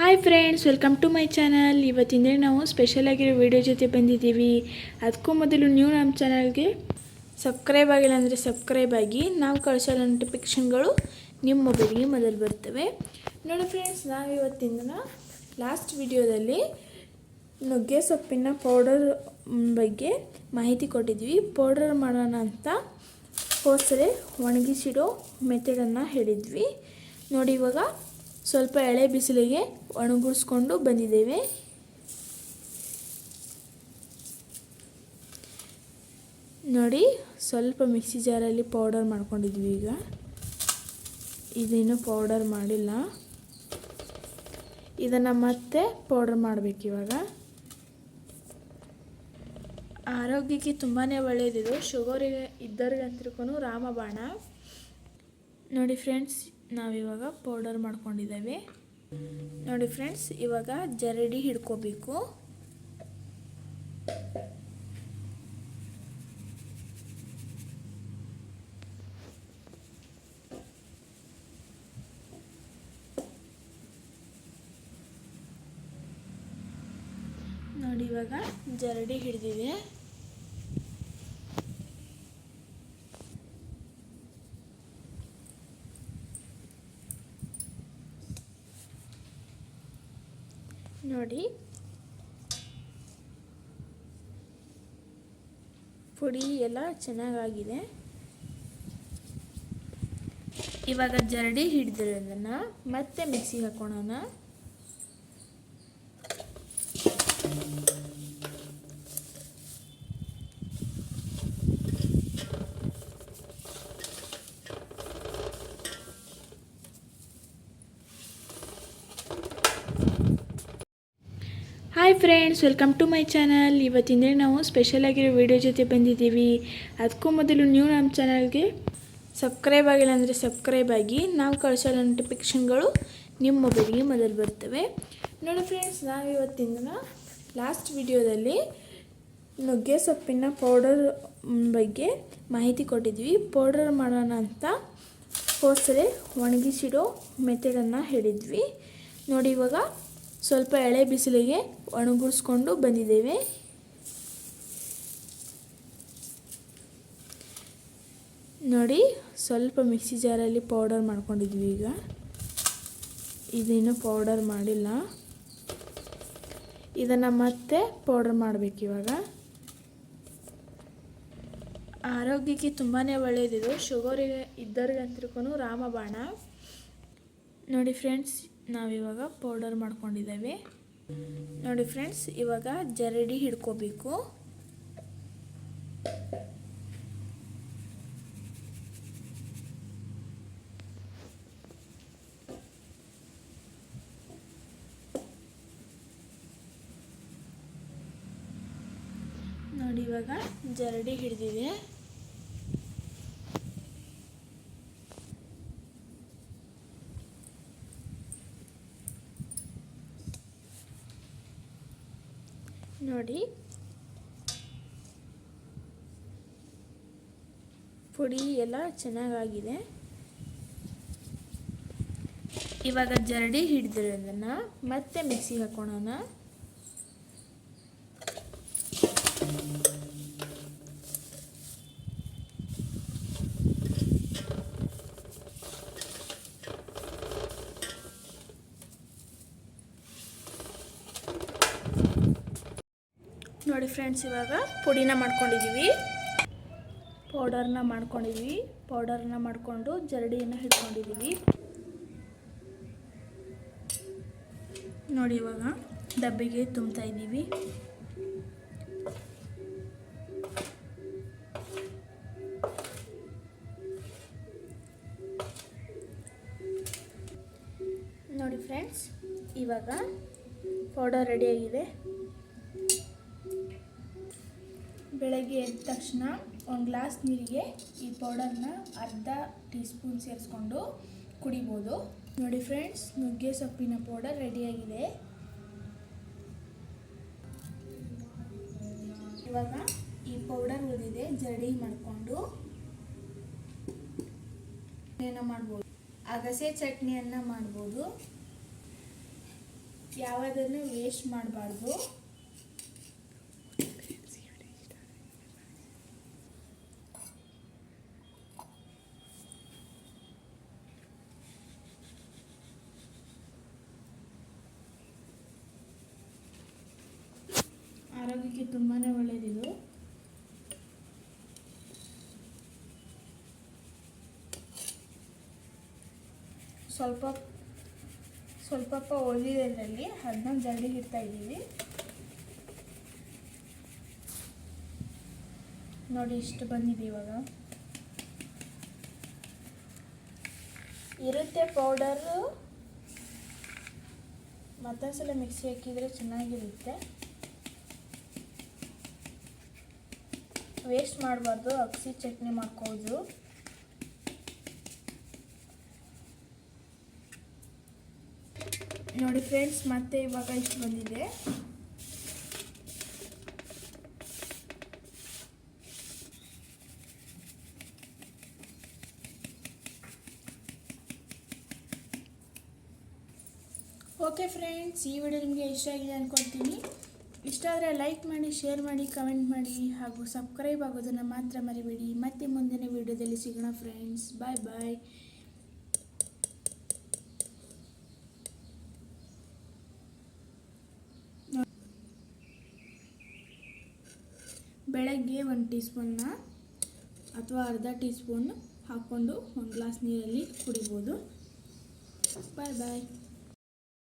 Hi friends, welcome to my channel. ಇವತ್ತಿಂದ ನಾವು special ಆಗಿರೋ ವಿಡಿಯೋ ಜೊತೆ ಬಂದಿದ್ದೀವಿ. ಅದಕ್ಕೂ ಮೊದಲು ನೀವು ನಮ್ಮ ಚಾನಲ್ಗೆ ಸಬ್ಸ್ಕ್ರೈಬ್ ಆಗಿಲ್ಲ ಅಂದರೆ ಸಬ್ಸ್ಕ್ರೈಬ್ ಆಗಿ. ನಾವು ಕಳಿಸೋ ನೋಟಿಫಿಕೇಷನ್ಗಳು ನಿಮ್ಮ ಮೊಬೈಲ್ಗೆ ಮೊದಲು ಬರ್ತವೆ. ನೋಡಿ ಫ್ರೆಂಡ್ಸ್, ನಾವು ಇವತ್ತಿಂದ ಲಾಸ್ಟ್ ವಿಡಿಯೋದಲ್ಲಿ ನುಗ್ಗೆ ಸೊಪ್ಪಿನ ಪೌಡರ್ ಬಗ್ಗೆ ಮಾಹಿತಿ ಕೊಟ್ಟಿದ್ವಿ. ಪೌಡರ್ ಮಾಡೋಣ ಅಂತ ಹೋಸರೆ ಒಣಗಿಸಿಡೋ ಮೆಥಡನ್ನು ಹೇಳಿದ್ವಿ. ನೋಡಿ, ಇವಾಗ ಸ್ವಲ್ಪ ಎಳೆ ಬಿಸಿಲಿಗೆ ಒಣಗಿಸ್ಕೊಂಡು ಬಂದಿದ್ದೇವೆ. ನೋಡಿ, ಸ್ವಲ್ಪ ಮಿಕ್ಸಿ ಜಾರಲ್ಲಿ ಪೌಡರ್ ಮಾಡ್ಕೊಂಡಿದ್ವಿ. ಈಗ ಇದೇನು ಪೌಡರ್ ಮಾಡಿಲ್ಲ, ಇದನ್ನು ಮತ್ತೆ ಪೌಡರ್ ಮಾಡಬೇಕು. ಇವಾಗ ಆರೋಗ್ಯಕ್ಕೆ ತುಂಬಾ ಒಳ್ಳೆಯದಿದು. ಶುಗರ್ ಇದ್ದವ್ರಿಗಂತೂ ರಾಮಬಾಣ. ನೋಡಿ ಫ್ರೆಂಡ್ಸ್, ನಾವಿವಾಗ ಪೌಡರ್ ಮಾಡ್ಕೊಂಡಿದ್ದೇವೆ. ನೋಡಿ ಫ್ರೆಂಡ್ಸ್, ಇವಾಗ ಜರಡಿ ಹಿಡ್ಕೋಬೇಕು. ನೋಡಿ, ಇವಾಗ ಜರಡಿ ಹಿಡಿದಿದೆ. ನೋಡಿ, ಪುಡಿ ಎಲ್ಲ ಚೆನ್ನಾಗಾಗಿದೆ. ಇವಾಗ ಜರಡಿ ಹಿಡಿದಿರೋದನ್ನು ಮತ್ತೆ ಮಿಕ್ಸಿಗೆ ಹಾಕೋಣ. Hi friends, welcome to my channel. ಇವತ್ತಿಂದ ನಾವು ಸ್ಪೆಷಲ್ ಆಗಿರೋ ವಿಡಿಯೋ ಜೊತೆ ಬಂದಿದ್ದೀವಿ. ಅದಕ್ಕೂ ಮೊದಲು ನೀವು ನಮ್ಮ ಚಾನಲ್ಗೆ ಸಬ್ಸ್ಕ್ರೈಬ್ ಆಗಿಲ್ಲ ಅಂದರೆ ಸಬ್ಸ್ಕ್ರೈಬ್ ಆಗಿ. ನಾವು ಕಳಿಸೋ ನೋಟಿಫಿಕೇಷನ್ಗಳು ನಿಮ್ಮ ಮೊಬೈಲ್ಗೆ ಮೊದಲು ಬರ್ತವೆ. ನೋಡಿ ಫ್ರೆಂಡ್ಸ್, ನಾವು ಇವತ್ತಿಂದ ಲಾಸ್ಟ್ ವಿಡಿಯೋದಲ್ಲಿ ನುಗ್ಗೆ ಸೊಪ್ಪಿನ ಪೌಡರ್ ಬಗ್ಗೆ ಮಾಹಿತಿ ಕೊಟ್ಟಿದ್ವಿ. ಪೌಡರ್ ಮಾಡೋಣ ಅಂತ ಹೋಸರೆ ಒಣಗಿಸಿಡೋ ಮೆಥಡನ್ನು ಹೇಳಿದ್ವಿ. ನೋಡಿ, ಇವಾಗ ಸ್ವಲ್ಪ ಎಳೆ ಬಿಸಿಲಿಗೆ ಒಣಗಿಸ್ಕೊಂಡು ಬಂದಿದ್ದೇವೆ. ನೋಡಿ, ಸ್ವಲ್ಪ ಮಿಕ್ಸಿ ಜಾರಲ್ಲಿ ಪೌಡರ್ ಮಾಡ್ಕೊಂಡಿದ್ವಿ. ಈಗ ಇದೇನು ಪೌಡರ್ ಮಾಡಿಲ್ಲ, ಇದನ್ನು ಮತ್ತೆ ಪೌಡರ್ ಮಾಡಬೇಕು. ಇವಾಗ ಆರೋಗ್ಯಕ್ಕೆ ತುಂಬಾ ಒಳ್ಳೆಯದಿದು. ಶುಗರ್ ಇದ್ದವ್ರಿಗಂತೂ ರಾಮಬಾಣ. ನೋಡಿ ಫ್ರೆಂಡ್ಸ್, ನಾವಿವಾಗ ಪೌಡರ್ ಮಾಡ್ಕೊಂಡಿದ್ದೇವೆ. ನೋಡಿ ಫ್ರೆಂಡ್ಸ್, ಇವಾಗ ಜರಡಿ ಹಿಡ್ಕೋಬೇಕು. ನೋಡಿ, ಇವಾಗ ಜರಡಿ ಹಿಡಿದಿದೆ. ನೋಡಿ, ಪುಡಿ ಎಲ್ಲ ಚೆನ್ನಾಗಾಗಿದೆ. ಇವಾಗ ಜರಡಿ ಹಿಡಿದಿರೋದನ್ನು ಮತ್ತೆ ಮಿಕ್ಸಿಗೆ ಹಾಕೋಣ. ನೋಡಿ ಫ್ರೆಂಡ್ಸ್, ಇವಾಗ ಪುಡಿನ ಮಾಡ್ಕೊಂಡಿದ್ದೀವಿ. ಪೌಡರ್ನ ಮಾಡಿಕೊಂಡು ಜರಡಿಯನ್ನು ಹಿಡ್ಕೊಂಡಿದ್ದೀವಿ. ನೋಡಿ, ಇವಾಗ ಡಬ್ಬಿಗೆ ತುಂಬ್ತಾ ಇದ್ದೀವಿ. ನೋಡಿ ಫ್ರೆಂಡ್ಸ್, ಇವಾಗ ಪೌಡರ್ ರೆಡಿಯಾಗಿದೆ. ಬೆಳಗ್ಗೆ ಎದ್ದ ತಕ್ಷಣ ಒಂದು ಗ್ಲಾಸ್ ನೀರಿಗೆ ಈ ಪೌಡರ್ನ ಅರ್ಧ ಟೀ ಸ್ಪೂನ್ ಸೇರಿಸ್ಕೊಂಡು ಕುಡಿಬೋದು. ನೋಡಿ ಫ್ರೆಂಡ್ಸ್, ನುಗ್ಗೆ ಸೊಪ್ಪಿನ ಪೌಡರ್ ರೆಡಿಯಾಗಿದೆ. ಇವಾಗ ಈ ಪೌಡರ್ ಉಳಿದಿದೆ, ಜರಡಿ ಮಾಡಿಕೊಂಡು ಏನೋ ಮಾಡ್ಬೋದು. ಅಗಸೆ ಚಟ್ನಿಯನ್ನು ಮಾಡ್ಬೋದು. ಯಾವುದನ್ನು ವೇಸ್ಟ್ ಮಾಡಬಾರ್ದು. ಆರೋಗ್ಯಕ್ಕೆ ತುಂಬಾ ಒಳ್ಳೆಯದಿದು. ಸ್ವಲ್ಪ ಉಳಿದಿರೋದ್ರಲ್ಲಿ ಅದನ್ನ ಜರಡಿಗೆ ಇಡ್ತಾ ಇದ್ದೀವಿ. ನೋಡಿ ಇಷ್ಟು ಬಂದಿದೆ. ಇವಾಗ ಇರುತ್ತೆ ಪೌಡರು, ಮತ್ತೊಂದ್ಸಲ ಮಿಕ್ಸಿ ಹಾಕಿದರೆ ಚೆನ್ನಾಗಿರುತ್ತೆ. ವೇಸ್ಟ್ ಮಾಡಬಾರ್ದು, ಅಗಸಿ ಚಟ್ನಿ ಮಾಡ್ಕೋದು. ನೋಡಿ ಫ್ರೆಂಡ್ಸ್, ಮತ್ತೆ ಇವಾಗ ಇಷ್ಟು ಬಂದಿದೆ. ಓಕೆ ಫ್ರೆಂಡ್ಸ್, ಈ ವಿಡಿಯೋ ನಿಮಗೆ ಇಷ್ಟ ಆಗಿದೆ ಅಂದ್ಕೊಳ್ತೀನಿ. ಇಷ್ಟ ಆದರೆ ಲೈಕ್ ಮಾಡಿ, ಶೇರ್ ಮಾಡಿ, ಕಮೆಂಟ್ ಮಾಡಿ ಹಾಗೂ ಸಬ್ಸ್ಕ್ರೈಬ್ ಆಗೋದನ್ನು ಮಾತ್ರ ಮರಿಬೇಡಿ. ಮತ್ತೆ ಮುಂದಿನ ವಿಡಿಯೋದಲ್ಲಿ ಸಿಗೋಣ ಫ್ರೆಂಡ್ಸ್. ಬಾಯ್ ಬಾಯ್. ಬೆಳಗ್ಗೆ 1 ಟೀ ಸ್ಪೂನ್ನ ಅಥವಾ ಅರ್ಧ ಟೀ ಸ್ಪೂನ್ ಹಾಕ್ಕೊಂಡು 1 ಗ್ಲಾಸ್ ನೀರಲ್ಲಿ ಕುಡಿಬೋದು. ಬಾಯ್ ಬಾಯ್.